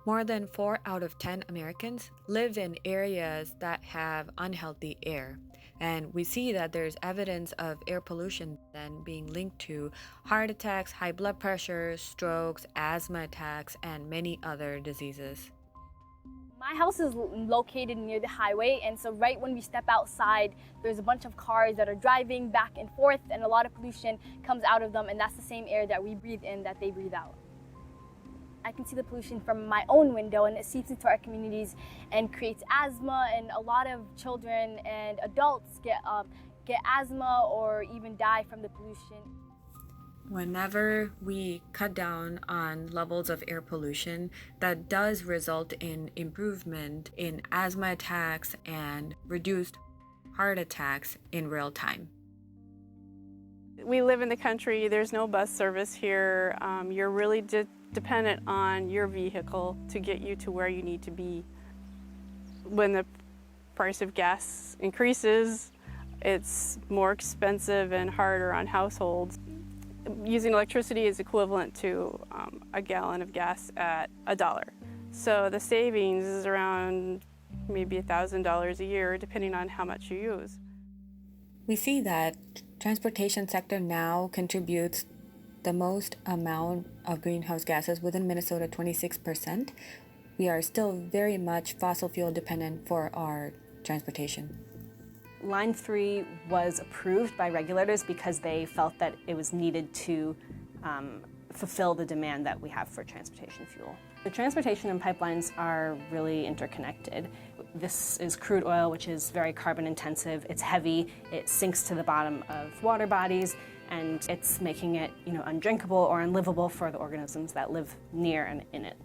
More than 4 out of 10 Americans live in areas that have unhealthy air. And we see that there's evidence of air pollution then being linked to heart attacks, high blood pressure, strokes, asthma attacks, and many other diseases. My house is located near the highway, and so right when we step outside, there's a bunch of cars that are driving back and forth, and a lot of pollution comes out of them, and that's the same air that we breathe in that they breathe out. I can see the pollution from my own window, and it seeps into our communities and creates asthma, and a lot of children and adults get asthma or even die from the pollution. Whenever we cut down on levels of air pollution, that does result in improvement in asthma attacks and reduced heart attacks in real time. We live in the country, there's no bus service here. You're really dependent on your vehicle to get you to where you need to be. When the price of gas increases, it's more expensive and harder on households. Using electricity is equivalent to a gallon of gas at $1. So the savings is around maybe $1,000 a year, depending on how much you use. We see that transportation sector now contributes the most amount of greenhouse gases within Minnesota, 26%. We are still very much fossil fuel dependent for our transportation. Line 3 was approved by regulators because they felt that it was needed to fulfill the demand that we have for transportation fuel. The transportation and pipelines are really interconnected. This is crude oil, which is very carbon intensive. It's heavy, it sinks to the bottom of water bodies, and it's making it, undrinkable or unlivable for the organisms that live near and in it.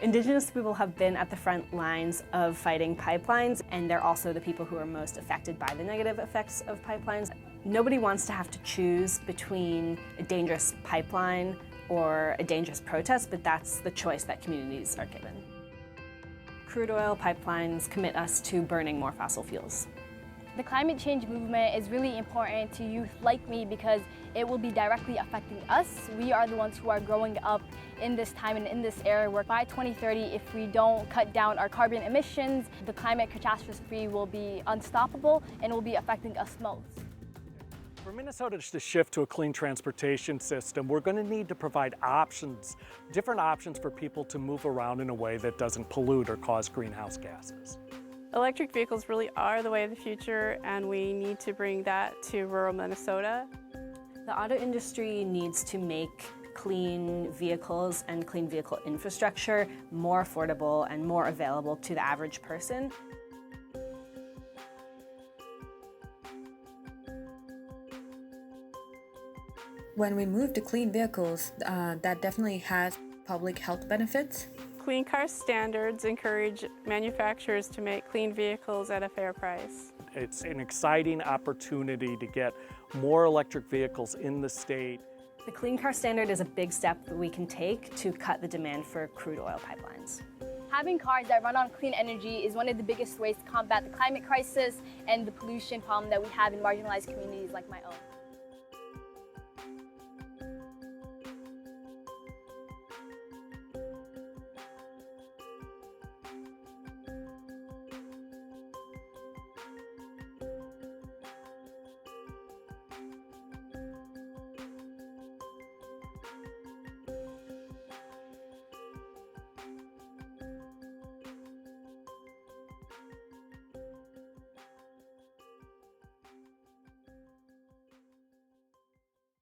Indigenous people have been at the front lines of fighting pipelines, and they're also the people who are most affected by the negative effects of pipelines. Nobody wants to have to choose between a dangerous pipeline or a dangerous protest, but that's the choice that communities are given. Crude oil pipelines commit us to burning more fossil fuels. The climate change movement is really important to youth like me because it will be directly affecting us. We are the ones who are growing up in this time and in this era where by 2030, if we don't cut down our carbon emissions, the climate catastrophe will be unstoppable and will be affecting us most. For Minnesota to shift to a clean transportation system, we're going to need to provide options, different options for people to move around in a way that doesn't pollute or cause greenhouse gases. Electric vehicles really are the way of the future, and we need to bring that to rural Minnesota. The auto industry needs to make clean vehicles and clean vehicle infrastructure more affordable and more available to the average person. When we move to clean vehicles, that definitely has public health benefits. Clean car standards encourage manufacturers to make clean vehicles at a fair price. It's an exciting opportunity to get more electric vehicles in the state. The Clean Car Standard is a big step that we can take to cut the demand for crude oil pipelines. Having cars that run on clean energy is one of the biggest ways to combat the climate crisis and the pollution problem that we have in marginalized communities like my own.